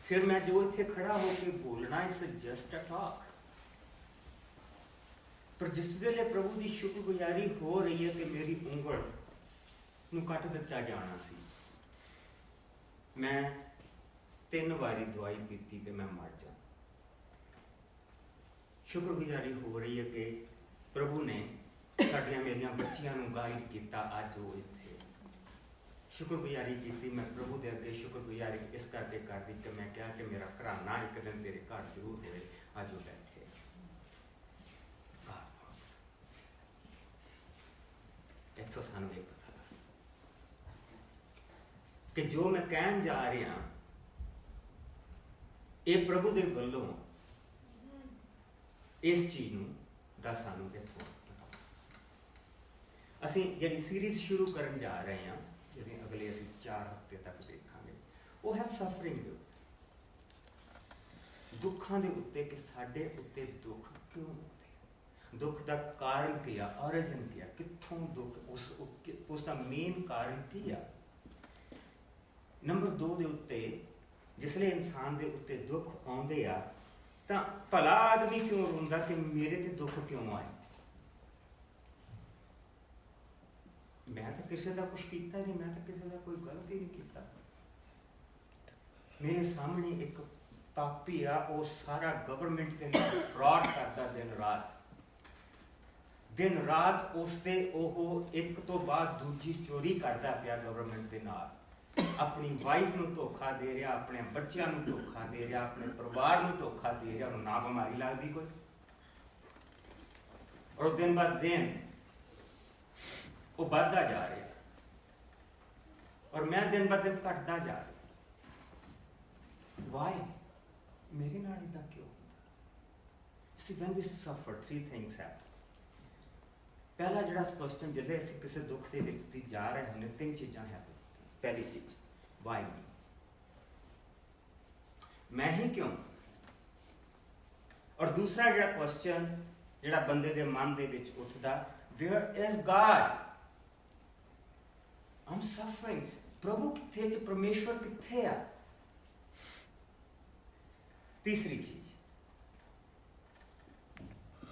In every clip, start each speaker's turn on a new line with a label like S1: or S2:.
S1: फिर मैं जो इत्थे खड़ा होकर बोलना इस जस्ट अ टॉक, पर जिस वेले प्रभु की शुक्रगुजारी हो रही है कि मेरी उंगल नूं कट दिता जाना सी, मैं 3 बारी दवाई पीती कि मैं मर जा। शुक्रगुजारी हो रही है कि प्रभु ने साडियां मेरियां बच्चियां नूं गाइड किया, अज वो इत्थे। शुक्रगुजारी की मैं प्रभु के अगे शुक्रगुजारी इस करके कर दी कि मैं कहा कि मेरा घराना एक दिन तेरे घर जरूर होवे, अज वो बैठे। इत्थों सानूं ये पता कि जो मैं कहन जा रहा ये प्रभु के वल्लों इस चीज़ का सानूं इत्थों पता। असीं जिहड़ी सीरीज़ शुरू करन जा रहे हैं, जिहड़ी अगले असीं 4 हफ्ते तक देखांगे, वो है सफरिंग के उत्ते, दुखां दे उत्ते कि साडे उत्ते दुख क्यों होंदे, दुख का कारण की है, ओरिजिन की है, कित्थों दुख उसका मेन कारण की है। नंबर 2 के उत्ते जिसले इंसान के उत्ते दुख आउंदे आ तां भला आदमी क्यों रोंदा कि मेरे ते दुख क्यों आए। मैं तो किसी का कुछ किया नहीं, मैं तो किसी का कोई गलत ही नहीं किया। मेरे सामने एक पापी आ, वो सारा गवर्नमेंट के नाल फ्रॉड करता दिन रात उसते ओह एक तो बाद दूजी चोरी करता पिया गवर्नमेंट के नाल, अपनी वाइफ नूं धोखा दे रहा, अपने बच्चों नूं धोखा दे रहा, अपने परिवार नूं धोखा दे रहा, ना बीमारी लगती कोई, और दिन बाद दिन वो बढ़ता जा रहा और मैं दिन ब दिन घटता जा रहा। वाई मेरे नाल इदां क्यों होंदा? See, when we suffer, 3 things happens. पहला जिहड़ा क्वेश्चन जिहड़े असीं किसी दुख दे विच जा रहे हैं, 3 चीज़ां हैपन। पहली चीज वाई मैं ही क्यों, और दूसरा जिहड़ा क्वेश्चन जिहड़ा बंदे दे मन दे विच उठदा, where is God, I am suffering, प्रभु किथे च, परमेश्वर किथे आ। तीसरी चीज,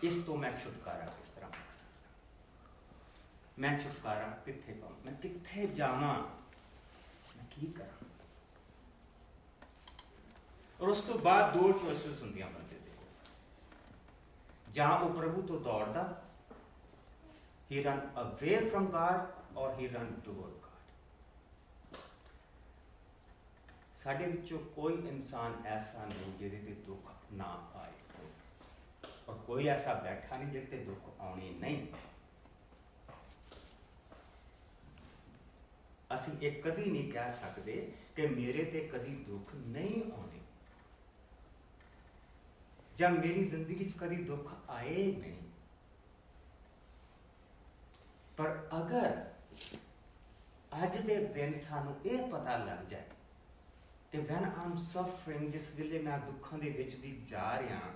S1: इस तो मैं छुटकारा किस तरह पा सकता, मैं छुटकारा किथे पाऊं, मैं किथे जावां, मैं की करा। और उस तो बाद 2 चॉइसेस होंदियां बंदे दे, जहां वो प्रभु तो दौड़दा, ही रन अवे फ्रॉम गॉड, और ही रन टुवर्ड गॉड। साडे विचों कोई इंसान ऐसा नहीं जिहदे ते दुख ना आए, और कोई ऐसा बैठा नहीं जिहदे ते दुख आने नहीं। असीं ये कदी नहीं कह सकते कि मेरे ते कदी दुख नहीं आने, जब मेरी जिंदगी च कदी दुख आए नहीं। पर अगर अज दे दिन सानू ये पता लग जाए कि वैन आई एम सफरिंग, जिस वेले मैं दुखों के विच दी जा रहा,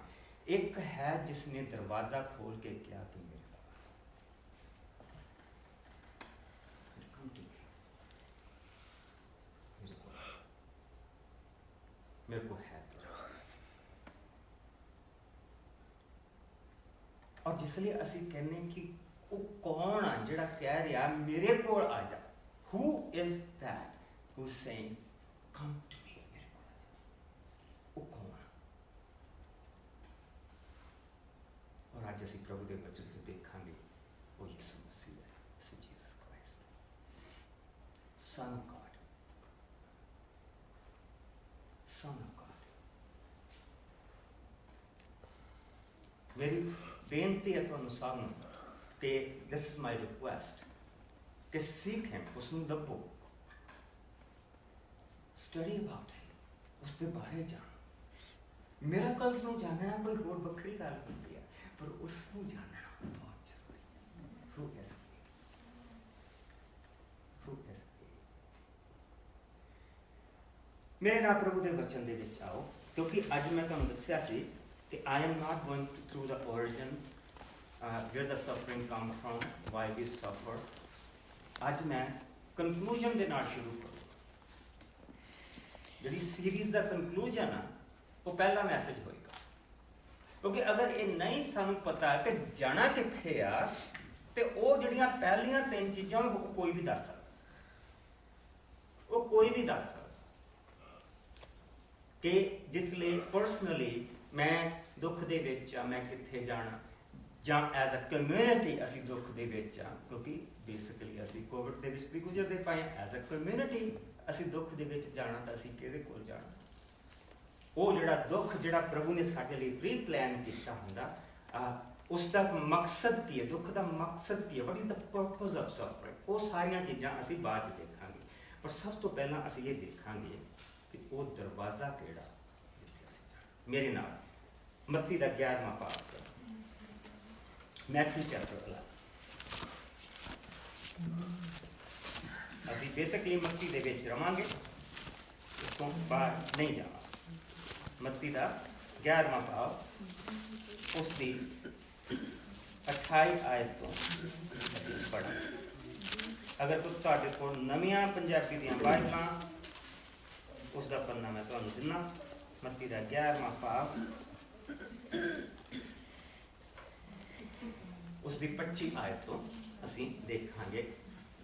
S1: एक है जिसने दरवाजा खोल के कहा कि मेरे को मेरे को है। और जिसलिए असी कहने कि वो कौन आ जिहड़ा कह रहा मेरे को आ जा, who is that who saying come to me, मेरे को आ जा, वो कौन आ। और आज असी प्रभु के वचन जो देखांगे वो यीशु मसीह है, Jesus Christ, son of God, son of God. मेरी बेनती है तुहानू सबनू कि दिस इज माई रिक्वेस्ट कि सीख हिम, उसनू लभो, स्टडी अबाउट हिम, उसके बारे जानो। मिरेकल्स नू जानना कोई होर बखरी गल होंदी है, पर उसनू जानना बहुत जरूरी है। Who is he, who is he. मेरे नाल प्रभु के वचन दे विच आओ, क्योंकि अज मैं तुहानू दस्सिया सी कि I am not going through the origin, where the suffering come from, why we suffer. आज मैं conclusion के नाल शुरू करूँ। जिहड़ी सीरीज़ का कंक्लूजन आ वो पहला मैसेज होएगा, क्योंकि अगर ये नहीं सानू पता कि जाना कित्थे आ ते वो जिहड़ियां पहलियां 3 चीज़ां वो कोई भी दस सकदा, वो कोई भी दस सकदा कि जिसले पर्सनली मैं दुख दे विच आ मैं कित्थे जाना, जां एज अ कम्यूनिटी असी दुख दे विच आ, क्योंकि बेसिकली असी कोविड दे विच दी गुजरदे पाए एज अ कम्यूनिटी असी दुख दे विच जाना तां असी किहदे कोल जाना। वो जिहड़ा दुख जिहड़ा प्रभु ने साडे लई प्री प्लान कीता हुंदा उसका मकसद की है, दुख का मकसद की है, what is the purpose of suffering, वो सारियां चीज़ां असी बाद च देखांगे, पर सब तो पहला असी ये देखांगे कि वो दरवाज़ा किहड़ा जिथे असी जाना। मेरे नाल मत्ती दा 11वां पाठ मैथ्यू चैप्टर 11 असी बेसिकली मत्ती दे विच रवांगे, उसको बाहर नहीं जावांगे। मत्ती दा 11वां पाठ उसकी 28 आयत तो असीं पढ़ा। अगर तुहाडे कोल नवीं पंजाबी दी बाइबलां उसका पन्ना मैं तुहानूं दिन्ना, मत्ती दा 11वां पाठ उसकी 25 आयत तो असीं देखांगे।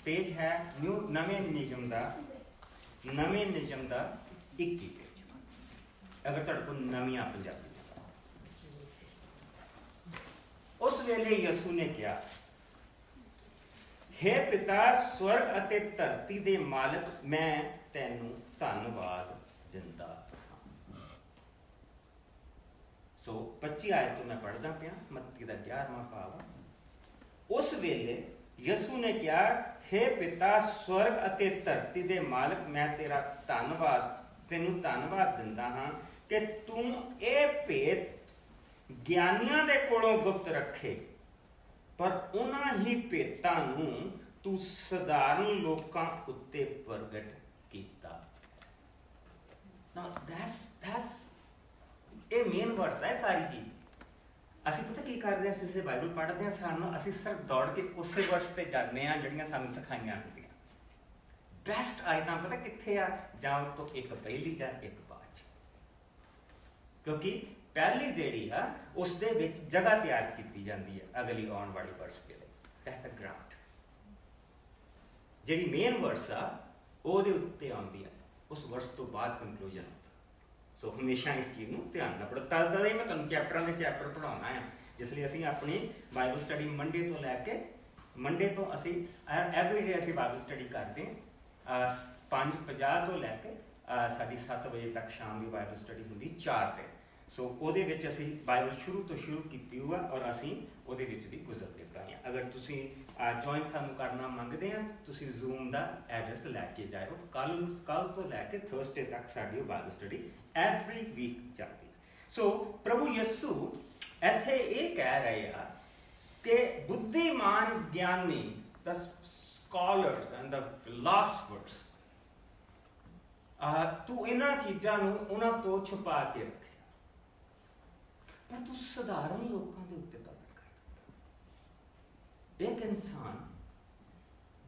S1: पेज है नवे नियम का 21 पेज, अगर तुहाडे कोल नवीं पंजाबी। उस वेले यसू ने कहा, हे पिता स्वर्ग अते धरती दे मालिक, मैं तैनू धन्नवाद दिंदा हां। सो 25 आयत तो मैं पढ़दा पिया, मत्ती दा 11वां पाठ। उस वेले यसू ने कहा, हे पिता स्वर्ग अते धरती दे मालिक, मैं तेरा तैनू धन्नवाद दिंदा हां कि तू ये भेद ज्ञानियां दे कोलों गुप्त रखे, पर उन्हां ही भेदां नूं तू सधारण लोकां उत्ते प्रगट कीता। Now that's ये मेन वर्स है सारी चीज। असीं पता की करदे हां, जिसले बाइबल पढ़दे हां सानूं असीं सिर्फ दौड़ के उसे वर्स ते जाने हां जिहड़ियां सानूं सिखाईयां हुंदियां। बेस्ट आयतां पता कित्थे आ, जां तो एक पहली जां एक बाद, क्योंकि पहली जिहड़ी आ उस दे विच जगह तैयार की जाती है अगली आने वाली वर्स के लिए। That's the ground. जिहड़ी मेन वर्स आ ओहदे उत्ते आउंदी है, उस वर्स तो बाद कंक्लूजन होता। सो हमेशा इस चीज़ को ध्यान ना पड़ो, तद ही मैं तुहानूं चैप्टरां दे चैप्टर पढ़ाउणा है, जिसलिए असीं अपनी बाइबल स्टडी मंडे तो असीं एवरीडे असीं बाइबल स्टडी करते हैं। 5:50 तो लैके साडी 7 बजे तक शाम की बाइबल स्टडी हुंदी 4 दिन। सो ਉਹਦੇ ਵਿੱਚ ਅਸੀਂ ਬਾਈਬਲ ਸ਼ੁਰੂ ਤੋਂ ਸ਼ੁਰੂ ਕੀਤੀ ਹੋਆ ਔਰ ਅਸੀਂ ਉਹਦੇ ਵਿੱਚ ਦੀ ਗੁਜ਼ਰਦੇ ਪਏ ਹਾਂ। ਅਗਰ ਤੁਸੀਂ ਜੁਆਇਨ ਸਾਨੂੰ ਕਰਨਾ ਮੰਗਦੇ ਆ ਤੁਸੀਂ ਜ਼ੂਮ ਦਾ ਐਡਰੈਸ ਲੈ ਕੇ ਜਾਇਓ। ਕੱਲ ਤੋਂ ਲੈ ਕੇ ਥਰਸਡੇ ਤੱਕ ਸਾਡੀ ਬਾਈਬਲ ਸਟੱਡੀ ਐਵਰੀ ਵੀਕ ਚੱਲਦੀ। ਸੋ ਪ੍ਰਭੂ ਯਿਸੂ ਇੱਥੇ ਇਹ ਕਹਿ ਰਹੇ ਆ ਕਿ ਬੁੱਧੀਮਾਨ ਗਿਆਨੀ, ਦ ਸਕॉलर्स ਐਂਡ ਦ ਫਿਲਾਸਫਰਸ, ਤੂੰ ਇਹਨਾਂ ਚੀਜ਼ਾਂ ਨੂੰ ਉਹਨਾਂ ਤੋਂ ਛੁਪਾ ਕੇ ਰੱਖਿਆ, पर तू साधारण लोगों के उत्ते प्रगट कर दिता। एक इंसान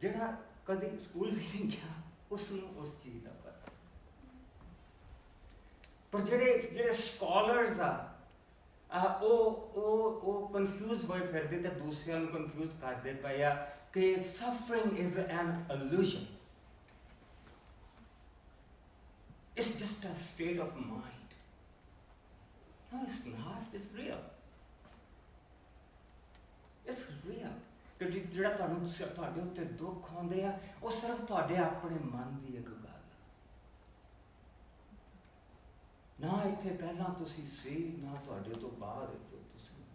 S1: जिहड़ा कभी स्कूल भी नहीं गया उसनूं उस चीज़ का पता, पर जिहड़े स्कॉलर्स आ वो कन्फ्यूज होए फिरदे ते दूसरिਆਂ ਨੂੰ कन्फ्यूज करते पे आ कि suffering is an illusion, it's just a state of mind. No, it's not. It's real. It's real. कि जिहड़ा तुहाडे उत्ते दुख आउंदे आ वो सिर्फ तुहाडे अपने मन की एक गल ना, इत्थे पहलां तुसीं सी ना तुहाडे तो बाद तुसीं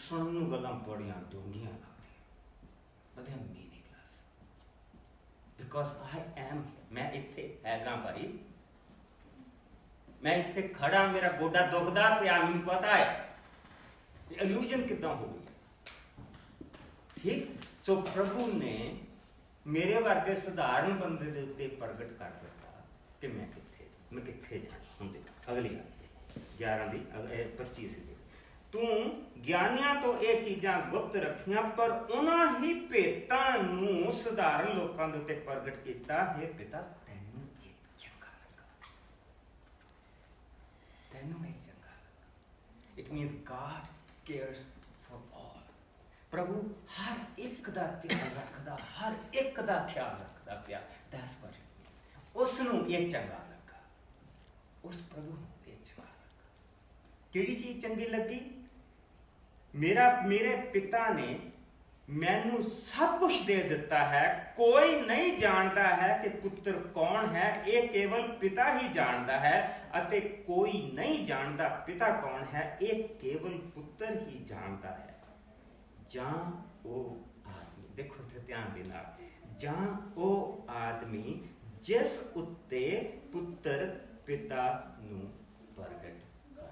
S1: सुणन नूं गल्लां बड़ियां डूंघियां लगदियां, but they are meaningless because I am, मैं इत्थे हैगा भाई, मैं इत्थे खड़ा, मेरा गोडा दुखदा पिया, मैनूं पता है इल्यूजन किदां हो गई। ठीक। सो प्रभु ने मेरे वर्गे साधारण बंदे दे उत्ते प्रगट कर दिता कि मैं कित्थे जाना। हुण देख अगली 11 दी 25 दी, तू ज्ञानियां तो ये चीज़ां गुप्त रखियां, पर उन्हां ही भेदां नूं साधारण लोकां दे उत्ते प्रगट कीता। हे पिता तैनूं ਤੈਨੂੰ ਇਹ ਚੰਗਾ ਲੱਗਾ। It means god cares for all. ਪ੍ਰਭੂ ਹਰ ਇੱਕ ਦਾ ਧਿਆਨ ਰੱਖਦਾ, ਹਰ ਇੱਕ ਦਾ ਖਿਆਲ ਰੱਖਦਾ ਪਿਆ। That's what it means. ਉਸ ਨੂੰ ਇਹ ਚੰਗਾ ਲੱਗਾ, ਉਸ ਪ੍ਰਭੂ ਨੂੰ ਇਹ ਚੰਗਾ ਲੱਗਾ। ਕਿਹੜੀ ਚੀਜ਼ ਚੰਗੀ ਲੱਗੀ? ਮੇਰੇ ਪਿਤਾ ਨੇ ਮੈਨੂੰ ਸਭ ਕੁਝ ਦੇ ਦਿੱਤਾ ਹੈ। ਕੋਈ ਨਹੀਂ ਜਾਣਦਾ ਹੈ ਕਿ ਪੁੱਤਰ ਕੌਣ ਹੈ, ਇਹ ਕੇਵਲ ਪਿਤਾ ਹੀ ਜਾਣਦਾ ਹੈ। ਅਤੇ ਕੋਈ ਨਹੀਂ ਜਾਣਦਾ ਪਿਤਾ ਕੌਣ ਹੈ, ਇਹ ਕੇਵਲ ਪੁੱਤਰ ਹੀ ਜਾਣਦਾ ਹੈ। ਜਾਂ ਉਹ ਆਦਮੀ, ਦੇਖੋ ਇੱਥੇ ਧਿਆਨ ਦੇ ਨਾਲ, ਜਾਂ ਉਹ ਆਦਮੀ ਜਿਸ ਉੱਤੇ ਪੁੱਤਰ ਪਿਤਾ ਨੂੰ ਪ੍ਰਗਟ ਕਰਦਾ।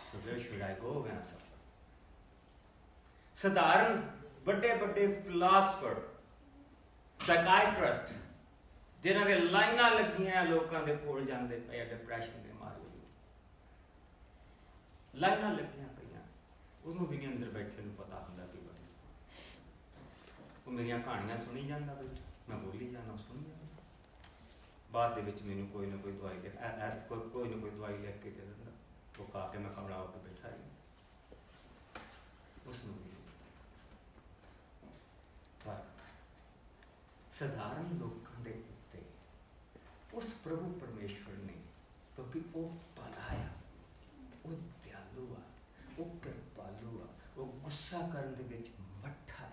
S1: So where should I go when I suffer? ਸਧਾਰਨ ਵੱਡੇ ਫਿਲਾਸਫਰ, ਸਾਈਕਾਇਟਰਿਸਟ, ਜਿਨ੍ਹਾਂ ਦੇ ਲਾਈਨਾਂ ਲੱਗੀਆਂ ਲੋਕਾਂ ਦੇ ਕੋਲ ਜਾਂਦੇ ਪਏ ਡਿਪਰੈਸ਼ਨ ਦੇ ਮਾਰੇ, ਲਾਈਨਾਂ ਲੱਗੀਆਂ ਪਈਆਂ, ਉਹਨੂੰ ਵੀ ਨਹੀਂ ਅੰਦਰ ਬੈਠੇ ਨੂੰ ਪਤਾ ਹੁੰਦਾ ਕਿ what is that। ਉਹ ਮੇਰੀਆਂ ਕਹਾਣੀਆਂ ਸੁਣੀ ਜਾਂਦਾ ਬੈਠਾ, ਮੈਂ ਬੋਲੀ ਜਾਣਾ, ਸੁਣੀ ਜਾਂਦਾ। ਬਾਅਦ ਦੇ ਵਿੱਚ ਮੈਨੂੰ ਕੋਈ ਨਾ ਕੋਈ ਦਵਾਈ ਲਿਖ ਕੋਈ ਨਾ ਕੋਈ ਦਵਾਈ ਲਿਖ ਕੇ ਦੇ ਦਿੰਦਾ। ਉਹ ਖਾ ਕੇ ਮੈਂ ਕਮਰਾ ਹੋ ਕੇ ਬੈਠਾ ਰਹੀ। ਉਸ ਨੂੰ ਵੀ ਪਰ ਸਧਾਰਨ ਲੋਕਾਂ ਦੇ ਉੱਤੇ ਉਸ ਪ੍ਰਭੂ ਪਰਮੇਸ਼ਵਰ ਨੇ, ਕਿਉਂਕਿ ਉਹ ਭਲਾਇਆ, ਉਹ ਦਿਆਲੂ ਆ, ਉਹ ਕਿਰਪਾਲੂ ਆ, ਉਹ ਗੁੱਸਾ ਕਰਨ ਦੇ ਵਿੱਚ ਮੱਠਾ ਆ।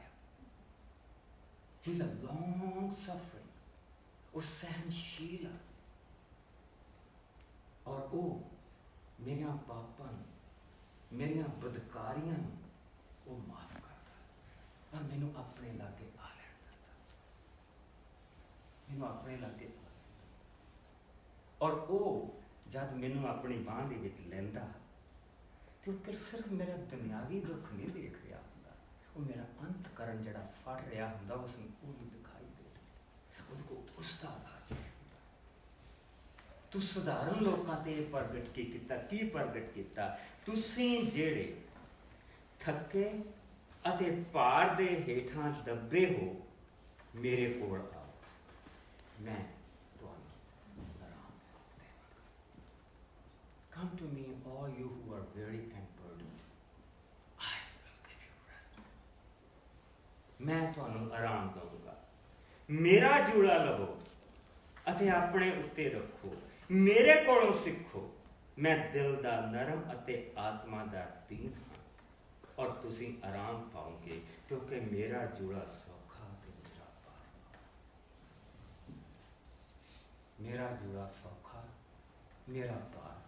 S1: ਹੀ ਇਜ਼ ਅ ਲੌਂਗ ਸਫਰਿੰਗ, ਉਹ ਸਹਿਨਸ਼ੀਲ ਆ। ਔਰ ਉਹ ਮੇਰੀਆਂ ਪਾਪਾਂ ਨੂੰ, ਮੇਰੀਆਂ ਬਦਕਾਰੀਆਂ ਨੂੰ ਉਹ ਮਾਫ ਕਰਦਾ ਔਰ ਮੈਨੂੰ ਆਪਣੇ ਲਾਗੇ ਆ ਲੈਣ ਦਿੰਦਾ, ਮੈਨੂੰ ਆਪਣੇ ਲਾਗੇ ਆ ਲੈਣ ਦਿੰਦਾ। ਔਰ ਉਹ ਜਦ ਮੈਨੂੰ ਆਪਣੀ ਬਾਂਹ ਦੇ ਵਿੱਚ ਲੈਂਦਾ ਤੇ ਉਹ ਸਿਰਫ ਮੇਰਾ ਦੁਨਿਆਵੀ ਦੁੱਖ ਨਹੀਂ ਦੇਖ ਰਿਹਾ ਹੁੰਦਾ, ਉਹ ਮੇਰਾ ਅੰਤਕਰਨ ਜਿਹੜਾ ਫੜ ਰਿਹਾ ਹੁੰਦਾ, ਉਸ ਨੂੰ ਉਹ ਵੀ ਦਿਖਾਈ ਦੇ ਰਿਹਾ। ਉਹਦੇ ਕੋਲ ਉਸ ਦਾ ਇਲਾਜ ਹੈ। ਤੂੰ ਸਧਾਰਨ ਲੋਕਾਂ ਤੇ ਪ੍ਰਗਟ ਕੀ ਕੀਤਾ? ਕੀ ਪ੍ਰਗਟ ਕੀਤਾ? ਤੁਸੀਂ ਜਿਹੜੇ ਥੱਕੇ ਅਤੇ ਭਾਰ ਦੇ ਹੇਠਾਂ ਦੱਬੇ ਹੋ, ਮੇਰੇ ਕੋਲ ਆਓ, ਮੈਂ ਤੁਹਾਨੂੰ ਆਰਾਮ ਦੇਵਾਂਗਾ। Come to me, all you who are weary and burdened, I will give you rest. ਮੈਂ ਤੁਹਾਨੂੰ ਆਰਾਮ ਦਊਂਗਾ। ਮੇਰਾ ਜੂੜਾ ਲਵੋ ਅਤੇ ਆਪਣੇ ਉੱਤੇ ਰੱਖੋ, ਮੇਰੇ ਕੋਲੋਂ ਸਿੱਖੋ, ਮੈਂ ਦਿਲ ਦਾ ਨਰਮ ਅਤੇ ਆਤਮਾ ਦਾ ਦੀਨ ਹਾਂ, ਔਰ ਤੁਸੀਂ ਆਰਾਮ ਪਾਓਗੇ, ਕਿਉਂਕਿ ਮੇਰਾ ਜੂੜਾ ਸੌਖਾ ਤੇ ਮੇਰਾ ਭਾਰ। ਮੇਰਾ ਜੂੜਾ ਸੌਖਾ, ਮੇਰਾ ਭਾਰ।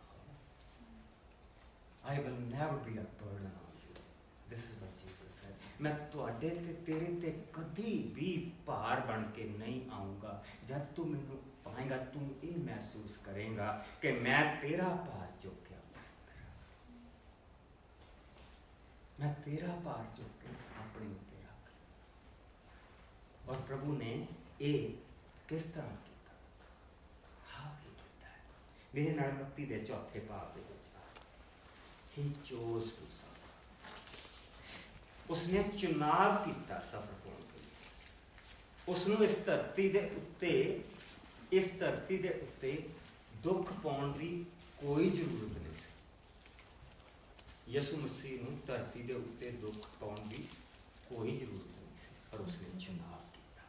S1: I will never be a burden on you. This is what Jesus said. ਮੈਂ ਤੁਹਾਡੇ ਤੇ ਤੇਰੇ ਤੇ ਕਦੀ ਵੀ ਭਾਰ ਬਣ ਕੇ ਨਹੀਂ ਆਊਂਗਾ। ਜਦ ਤੂੰ ਮੈਨੂੰ ਪਾਏਗਾ, ਤੂੰ ਇਹ ਮਹਿਸੂਸ ਕਰੇਗਾ ਕਿ ਮੈਂ ਤੇਰਾ ਭਾਰ ਚੁੱਕਿਆ, मैं तेरा भार चुक के अपने उत्ते रख लिया। और प्रभु ने ये किस तरह किया? How he did that? मेरे नाल मत्ती दे चौथे भाग दे विच he chose to suffer. उसने चुनाव किया सफर होने के लिए। उसनों इस धरती दे उत्ते दुख पाउण दी कोई जरूरत नहीं। यसु मसीह नूं धरती दे उत्ते दुख पाउण दी कोई जरूरत नहीं सी, पर उसने चुनाव किया।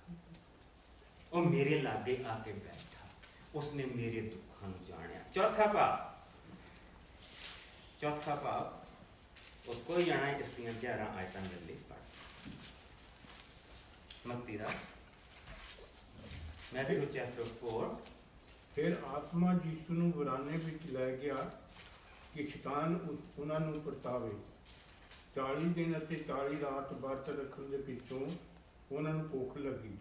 S1: वो मेरे लागे आके बैठा, उसने मेरे दुखों नूं जानिया। चौथा भाव और कोई जाना इस दियां 11 आयतां दे लई पढ़। मत्ती दा मैथ्यू चैप्टर 4।
S2: फिर आत्मा यीशु नूं वीराने विच लै गया कि शैतान उन्हां नूं परतावे। 40 दिन ਅਤੇ 40 ਰਾਤ ਵਰਤ ਰੱਖਣ ਦੇ ਪਿੱਛੋਂ ਉਹਨਾਂ ਨੂੰ ਭੁੱਖ ਲੱਗੀ।